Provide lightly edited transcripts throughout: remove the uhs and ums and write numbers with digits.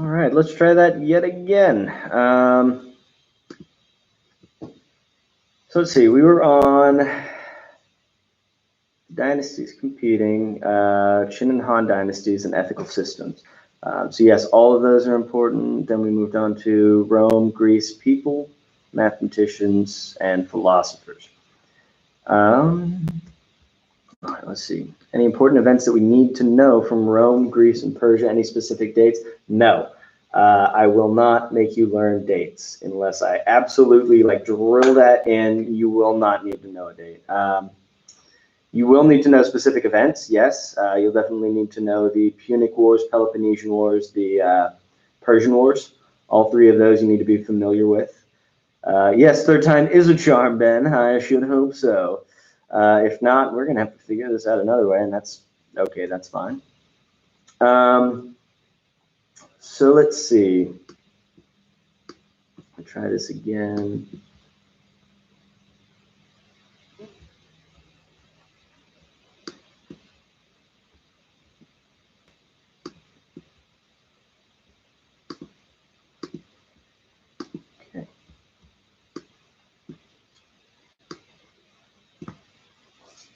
All right, let's try that yet again. So let's see, we were on dynasties competing, Qin and Han dynasties and ethical systems. So yes, all of those are important. Then we moved on to Rome, Greece, people, mathematicians, and philosophers. All right, let's see. Any important events that we need to know from Rome, Greece, and Persia? Any specific dates? No. I will not make you learn dates unless I absolutely drill that in. You will not need to know a date. You will need to know specific events, yes. You'll definitely need to know the Punic Wars, Peloponnesian Wars, the Persian Wars. All three of those you need to be familiar with. Yes, third time is a charm, Ben. I should hope so. If not, we're going to have to figure this out another way, and that's okay, that's fine. So let's see. I'll try this again. Okay.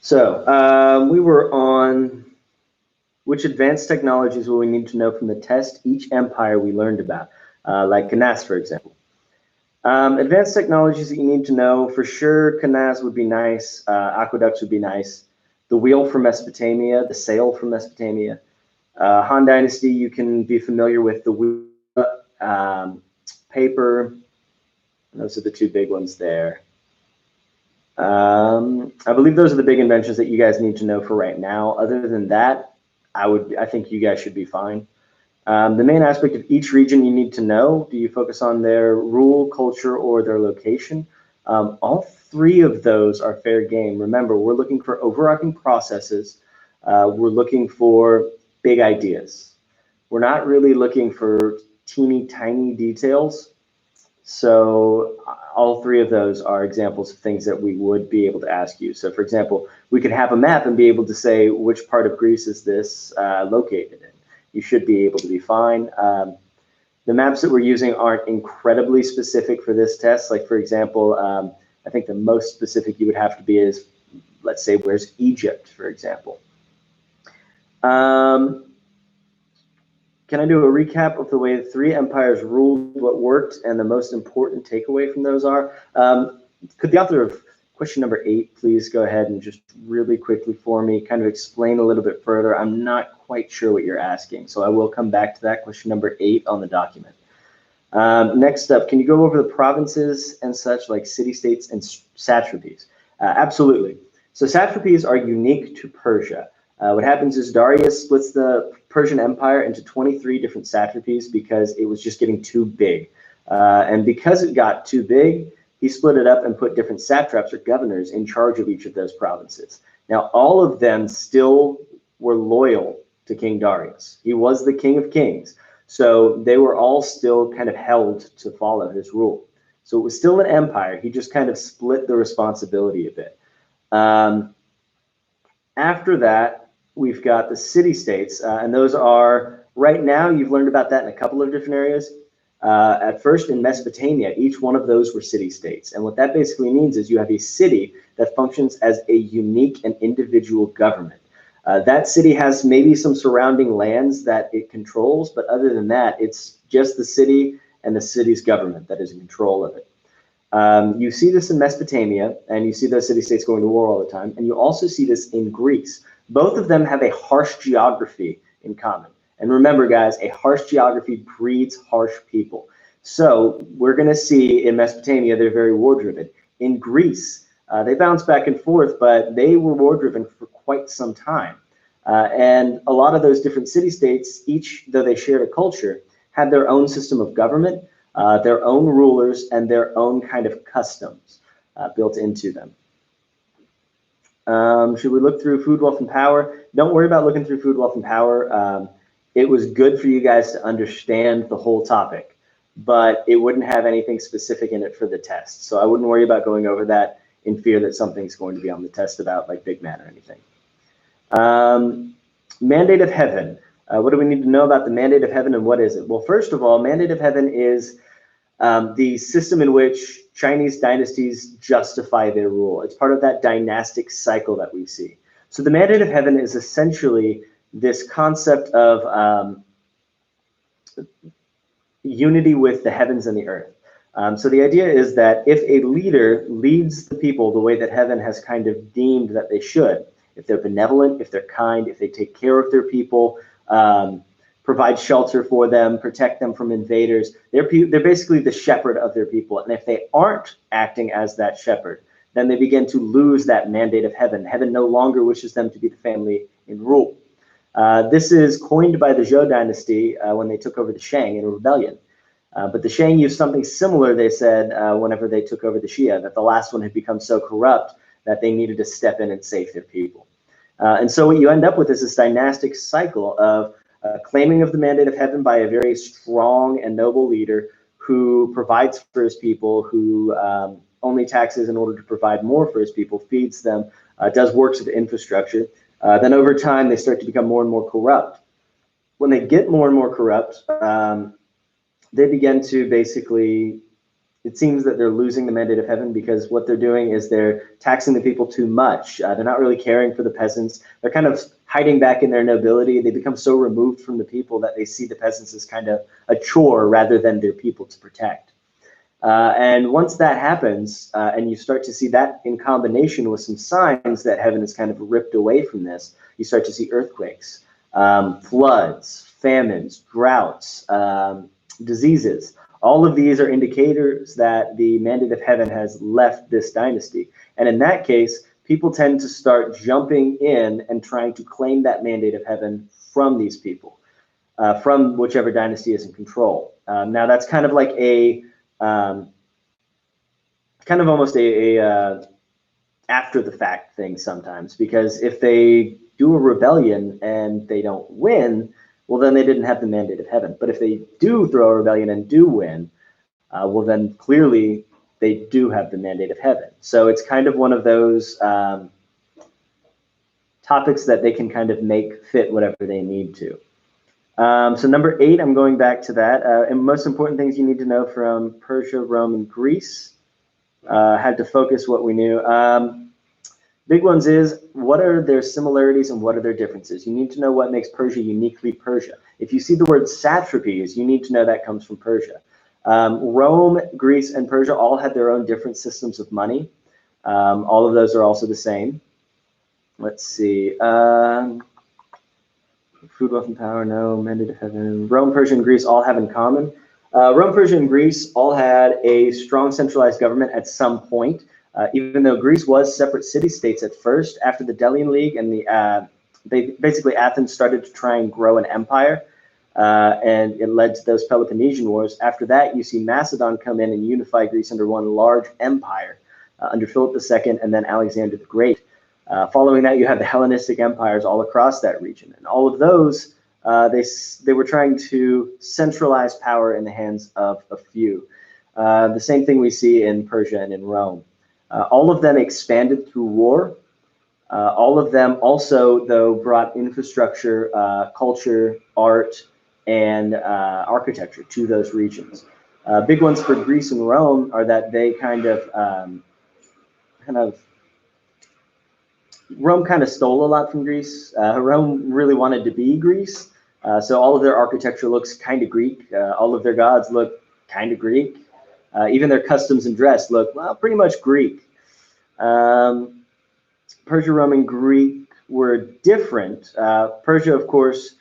So we were on which advanced technologies will we need to know from the test each empire we learned about, like Canaz, for example. Advanced technologies that you need to know, for sure, Canaz would be nice, aqueducts would be nice, the wheel from Mesopotamia, the sail from Mesopotamia. Han Dynasty, you can be familiar with the wheel, paper. Those are the two big ones there. I believe those are the big inventions that you guys need to know for right now. Other than that, I think you guys should be fine. The main aspect of each region you need to know, do you focus on their rule, culture, or their location? All three of those are fair game. Remember, we're looking for overarching processes. We're looking for big ideas. We're not really looking for teeny tiny details. So all three of those are examples of things that we would be able to ask you. So for example, we could have a map and be able to say which part of Greece is this located in. You should be able to be fine. The maps that we're using aren't incredibly specific for this test. Like for example, I think the most specific you would have to be is, let's say, where's Egypt, for example. Can I do a recap of the way the three empires ruled, what worked, and the most important takeaway from those are? Could the author of question number 8 please go ahead and just really quickly for me kind of explain a little bit further? I'm not quite sure what you're asking, so I will come back to that, question number 8 on the document. Next up, can you go over the provinces and such, like city-states and satrapies? Absolutely. So satrapies are unique to Persia. What happens is Darius splits the Persian Empire into 23 different satrapies because it was just getting too big. And because it got too big, he split it up and put different satraps or governors in charge of each of those provinces. Now, all of them still were loyal to King Darius. He was the king of kings. So they were all still kind of held to follow his rule. So it was still an empire. He just kind of split the responsibility a bit. After that, we've got the city-states, and those are, right now, you've learned about that in a couple of different areas. At first, in Mesopotamia, each one of those were city-states. And what that basically means is you have a city that functions as a unique and individual government. That city has maybe some surrounding lands that it controls, but other than that, it's just the city and the city's government that is in control of it. You see this in Mesopotamia, and you see those city-states going to war all the time, and you also see this in Greece. Both of them have a harsh geography in common. And remember, guys, a harsh geography breeds harsh people. So we're going to see in Mesopotamia, they're very war-driven. In Greece, they bounce back and forth, but they were war-driven for quite some time. And a lot of those different city-states, each, though they shared a culture, had their own system of government, their own rulers, and their own kind of customs built into them. Should we look through food, wealth, and power? Don't worry about looking through food, wealth, and power. It was good for you guys to understand the whole topic, but it wouldn't have anything specific in it for the test. So I wouldn't worry about going over that in fear that something's going to be on the test about like Big Man or anything. Mandate of Heaven. What do we need to know about the mandate of heaven, and what is it? Well, first of all, mandate of heaven is the system in which Chinese dynasties justify their rule. It's part of that dynastic cycle that we see. So the mandate of heaven is essentially this concept of unity with the heavens and the earth. So the idea is that if a leader leads the people the way that heaven has kind of deemed that they should, if they're benevolent, if they're kind, if they take care of their people, provide shelter for them, protect them from invaders, they're basically the shepherd of their people. And if they aren't acting as that shepherd, then they begin to lose that mandate of heaven. Heaven no longer wishes them to be the family in rule. This is coined by the Ja Dynasty when they took over the Shang in a rebellion. But the Shang used something similar, they said, whenever they took over the Xia, that the last one had become so corrupt that they needed to step in and save their people. And so what you end up with is this dynastic cycle of claiming of the mandate of heaven by a very strong and noble leader who provides for his people, who only taxes in order to provide more for his people, feeds them, does works of infrastructure. Then over time, they start to become more and more corrupt. When they get more and more corrupt, they begin to basically, it seems that they're losing the mandate of heaven because what they're doing is they're taxing the people too much. They're not really caring for the peasants. They're kind of hiding back in their nobility. They become so removed from the people that they see the peasants as kind of a chore rather than their people to protect. And once that happens, and you start to see that in combination with some signs that heaven is kind of ripped away from this, you start to see earthquakes, floods, famines, droughts, diseases. All of these are indicators that the mandate of heaven has left this dynasty. And in that case, people tend to start jumping in and trying to claim that mandate of heaven from these people, from whichever dynasty is in control. Now that's kind of like a, kind of almost a after the fact thing sometimes, because if they do a rebellion and they don't win, well, then they didn't have the mandate of heaven. But if they do throw a rebellion and do win, well, then clearly they do have the mandate of heaven. So it's kind of one of those topics that they can kind of make fit whatever they need to. So number 8, I'm going back to that. And most important things you need to know from Persia, Rome, and Greece. Had to focus what we knew. Big ones is, what are their similarities and what are their differences? You need to know what makes Persia uniquely Persia. If you see the word satrapies, you need to know that comes from Persia. Rome, Greece, and Persia all had their own different systems of money. All of those are also the same. Let's see. Food, wealth, and power, no. Mandate of heaven. Rome, Persia, and Greece all have in common. Rome, Persia, and Greece all had a strong centralized government at some point. Even though Greece was separate city-states at first, after the Delian League and basically Athens started to try and grow an empire, and it led to those Peloponnesian Wars. After that, you see Macedon come in and unify Greece under one large empire under Philip II and then Alexander the Great. Following that, you have the Hellenistic empires all across that region, and all of those they were trying to centralize power in the hands of a few. The same thing we see in Persia and in Rome. All of them expanded through war. All of them also, though, brought infrastructure, culture, art, and architecture to those regions. Big ones for Greece and Rome are that they Rome kind of stole a lot from Greece. Rome really wanted to be Greece. So all of their architecture looks kind of Greek. All of their gods look kind of Greek. Even their customs and dress look, well, pretty much Greek. Persia, Rome, and Greek were different. Persia, of course,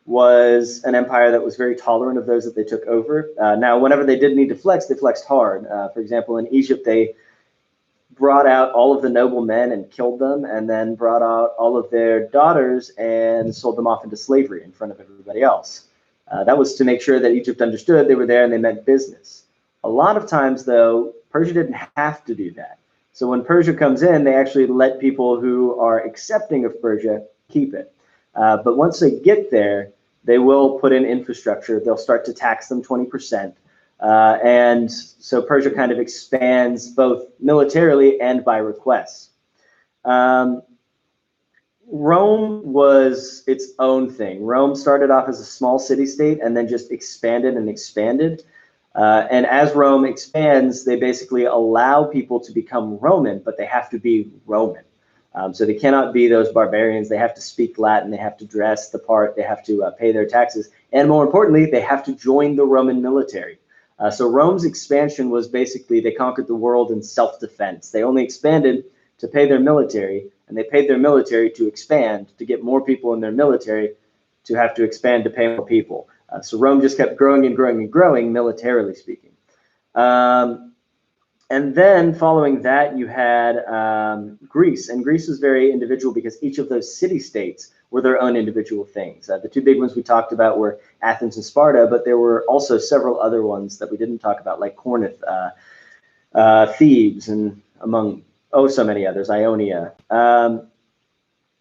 was an empire that was very tolerant of those that they took over. Now, whenever they did need to flex, they flexed hard. For example, in Egypt, they brought out all of the noble men and killed them, and then brought out all of their daughters and sold them off into slavery in front of everybody else. That was to make sure that Egypt understood they were there and they meant business. A lot of times, though, Persia didn't have to do that. So when Persia comes in, they actually let people who are accepting of Persia keep it. But once they get there, they will put in infrastructure. They'll start to tax them 20%. And so Persia kind of expands both militarily and by request. Rome was its own thing. Rome started off as a small city-state and then just expanded and expanded. And as Rome expands, they basically allow people to become Roman, but they have to be Roman. So they cannot be those barbarians. They have to speak Latin. They have to dress the part. They have to pay their taxes. And more importantly, they have to join the Roman military. So Rome's expansion was basically they conquered the world in self-defense. They only expanded to pay their military, and they paid their military to expand, to get more people in their military, to have to expand to pay more people. So Rome just kept growing and growing and growing, militarily speaking. And then following that, you had Greece. And Greece was very individual because each of those city-states were their own individual things. The two big ones we talked about were Athens and Sparta, but there were also several other ones that we didn't talk about, like Corinth, Thebes, and among so many others, Ionia.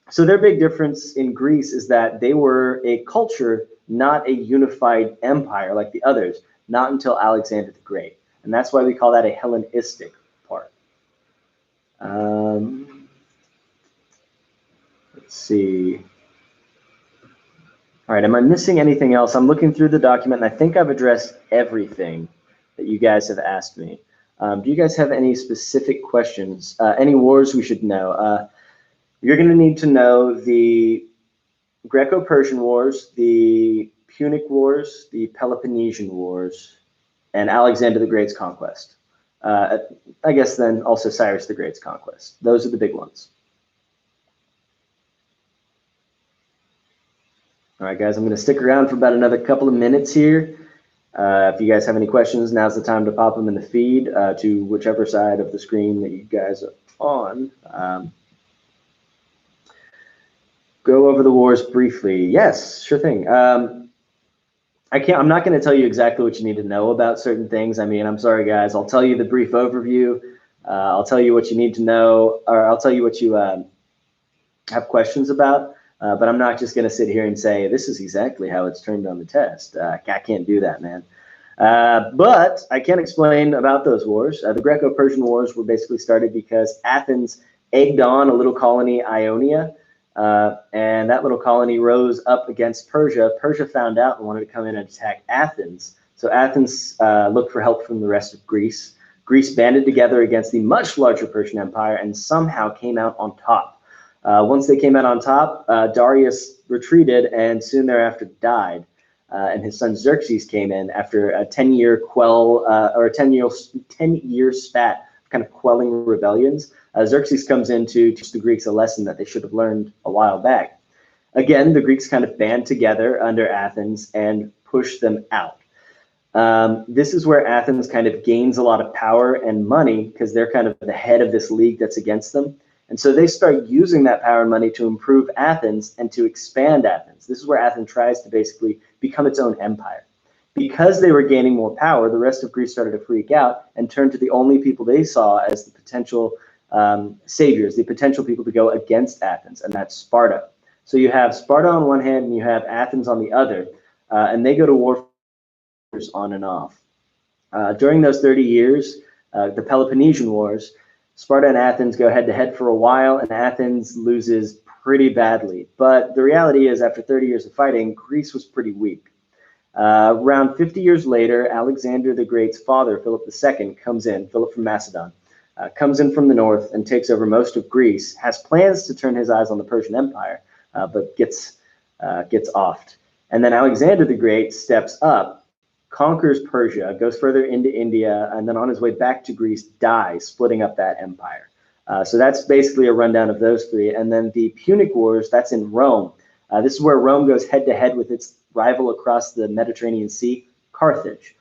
So their big difference in Greece is that they were a culture, not a unified empire like the others, not until Alexander the Great. And that's why we call that a Hellenistic part. Let's see. All right, am I missing anything else? I'm looking through the document, and I think I've addressed everything that you guys have asked me. Do you guys have any specific questions? Any wars we should know? You're going to need to know the Greco-Persian Wars, the Punic Wars, the Peloponnesian Wars, and Alexander the Great's conquest. I guess then also Cyrus the Great's conquest. Those are the big ones. All right, guys, I'm going to stick around for about another couple of minutes here. If you guys have any questions, now's the time to pop them in the feed to whichever side of the screen that you guys are on. Go over the wars briefly. Yes, sure thing. I'm not going to tell you exactly what you need to know about certain things. I mean, I'm sorry, guys. I'll tell you the brief overview. I'll tell you what you need to know, or I'll tell you what you have questions about. But I'm not just going to sit here and say, this is exactly how it's turned on the test. I can't do that, man. But I can explain about those wars. The Greco-Persian Wars were basically started because Athens egged on a little colony, Ionia, and that little colony rose up against Persia. Persia found out and wanted to come in and attack Athens. So Athens looked for help from the rest of Greece. Greece banded together against the much larger Persian Empire and somehow came out on top. Once they came out on top, Darius retreated and soon thereafter died. And his son Xerxes came in after a 10-year or a 10-year spat of kind of quelling rebellions. Xerxes comes in to teach the Greeks a lesson that they should have learned a while back. Again, the Greeks kind of band together under Athens and push them out. This is where Athens kind of gains a lot of power and money because they're kind of the head of this league that's against them. And so they start using that power and money to improve Athens and to expand Athens. This is where Athens tries to basically become its own empire. Because they were gaining more power, the rest of Greece started to freak out and turn to the only people they saw as the potential saviors, the potential people to go against Athens, and that's Sparta. So you have Sparta on one hand and you have Athens on the other, and they go to war on and off. During those 30 years, the Peloponnesian Wars, Sparta and Athens go head-to-head for a while, and Athens loses pretty badly. But the reality is, after 30 years of fighting, Greece was pretty weak. Around 50 years later, Alexander the Great's father, Philip II, comes in, Philip from Macedon, comes in from the north and takes over most of Greece, has plans to turn his eyes on the Persian Empire, but gets offed. And then Alexander the Great steps up, conquers Persia, goes further into India, and then on his way back to Greece, dies, splitting up that empire. So that's basically a rundown of those three. And then the Punic Wars, that's in Rome. This is where Rome goes head-to-head with its rival across the Mediterranean Sea, Carthage.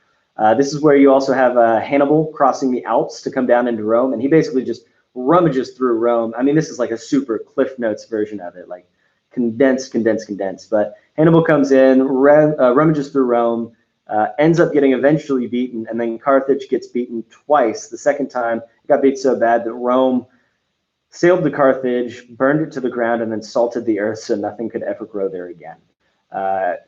This is where you also have Hannibal crossing the Alps to come down into Rome, and he basically just rummages through Rome. I mean, this is like a super Cliff Notes version of it, like condensed. But Hannibal comes in, rummages through Rome, ends up getting eventually beaten, and then Carthage gets beaten twice. The second time, it got beat so bad that Rome sailed to Carthage, burned it to the ground, and then salted the earth so nothing could ever grow there again.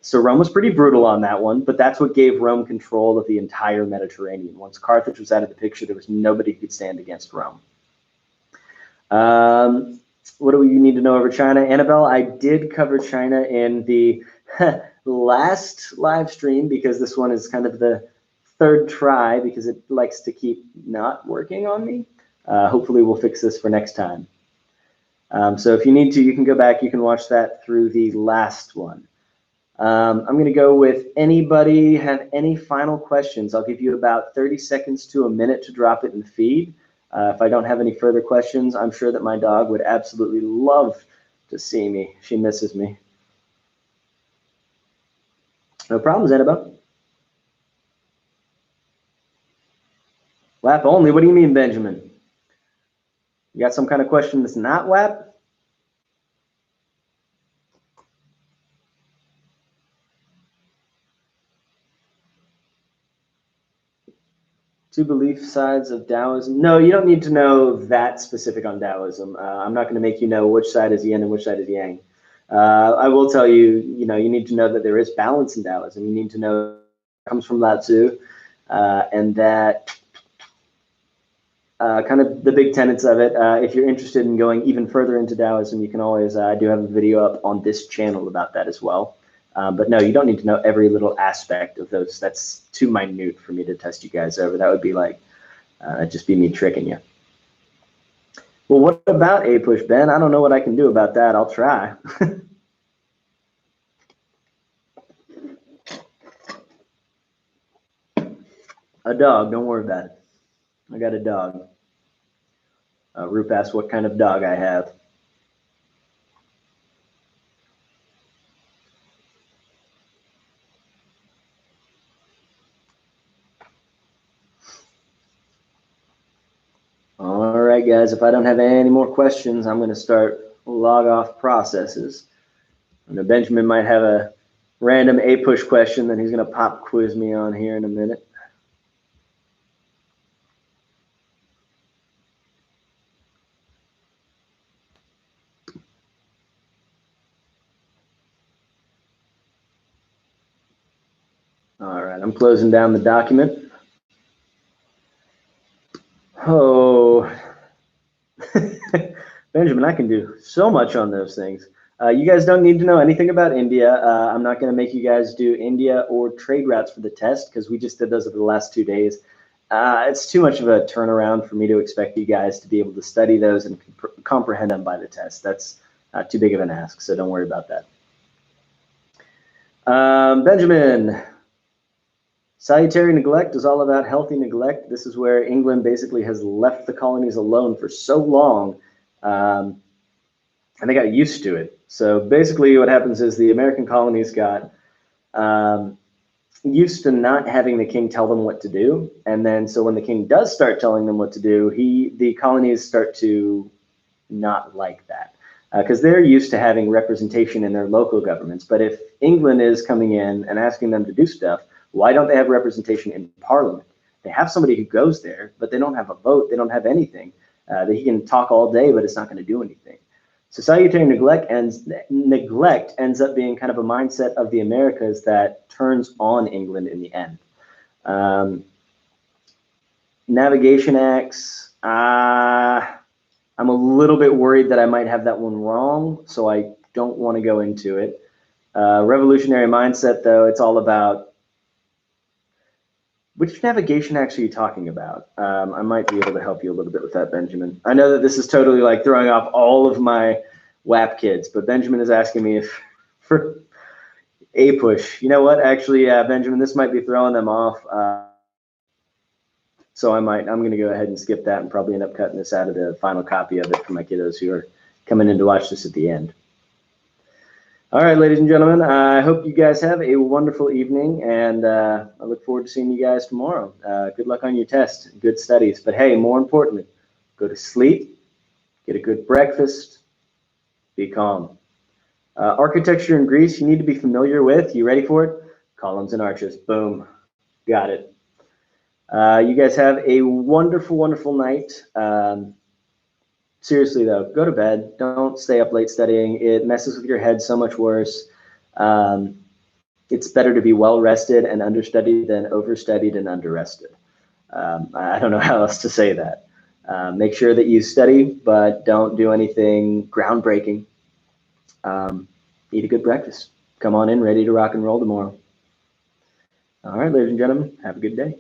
So Rome was pretty brutal on that one, but that's what gave Rome control of the entire Mediterranean. Once Carthage was out of the picture, there was nobody who could stand against Rome. What do you need to know over China? Annabelle, I did cover China in the last live stream because this one is kind of the third try because it likes to keep not working on me. Hopefully we'll fix this for next time. So if you need to, you can go back, you can watch that through the last one. I'm going to go with anybody have any final questions. I'll give you about 30 seconds to a minute to drop it in the feed. If I don't have any further questions, I'm sure that my dog would absolutely love to see me. She misses me. No problems, Annabelle. WAP only? What do you mean, Benjamin? You got some kind of question that's not WAP? Two belief sides of Taoism. No, you don't need to know that specific on Taoism. I'm not going to make you know which side is yin and which side is yang. I will tell you, you need to know that there is balance in Taoism. You need to know it comes from Lao Tzu, and that kind of the big tenets of it. If you're interested in going even further into Taoism, you can always, I do have a video up on this channel about that as well. But no, you don't need to know every little aspect of those. That's too minute for me to test you guys over. That would be like, just be me tricking you. Well, what about A push, Ben? I don't know what I can do about that. I'll try. A dog, don't worry about it. I got a dog. Rup asked what kind of dog I have. All right, guys, if I don't have any more questions, I'm going to start log off processes. I know Benjamin might have a random A push question that he's going to pop quiz me on here in a minute. All right, I'm closing down the document. Oh, Benjamin, I can do so much on those things. You guys don't need to know anything about India. I'm not going to make you guys do India or trade routes for the test because we just did those over the last 2 days. It's too much of a turnaround for me to expect you guys to be able to study those and comprehend them by the test. That's too big of an ask, so don't worry about that. Benjamin, salutary neglect is all about healthy neglect. This is where England basically has left the colonies alone for so long, and they got used to it. So basically what happens is the American colonies got used to not having the king tell them what to do. And then so when the king does start telling them what to do, the colonies start to not like that because they're used to having representation in their local governments. But if England is coming in and asking them to do stuff, why don't they have representation in Parliament? They have somebody who goes there, but they don't have a vote. They don't have anything. That he can talk all day, but it's not going to do anything. So salutary neglect ends up being kind of a mindset of the Americas that turns on England in the end. Navigation acts, I'm a little bit worried that I might have that one wrong, so I don't want to go into it. Revolutionary mindset, though, it's all about which navigation acts are you talking about? I might be able to help you a little bit with that, Benjamin. I know that this is totally like throwing off all of my WAP kids, but Benjamin is asking me if for A push. You know what? Actually, Benjamin, this might be throwing them off. So I'm going to go ahead and skip that and probably end up cutting this out of the final copy of it for my kiddos who are coming in to watch this at the end. All right, ladies and gentlemen, I hope you guys have a wonderful evening, and I look forward to seeing you guys tomorrow. Good luck on your test, good studies. But hey, more importantly, go to sleep, get a good breakfast, be calm. Architecture in Greece, you need to be familiar with. You ready for it? Columns and arches. Boom. Got it. You guys have a wonderful, wonderful night. Seriously, though, go to bed. Don't stay up late studying. It messes with your head so much worse. It's better to be well-rested and understudied than overstudied and underrested. I don't know how else to say that. Make sure that you study, but don't do anything groundbreaking. Eat a good breakfast. Come on in ready to rock and roll tomorrow. All right, ladies and gentlemen, have a good day.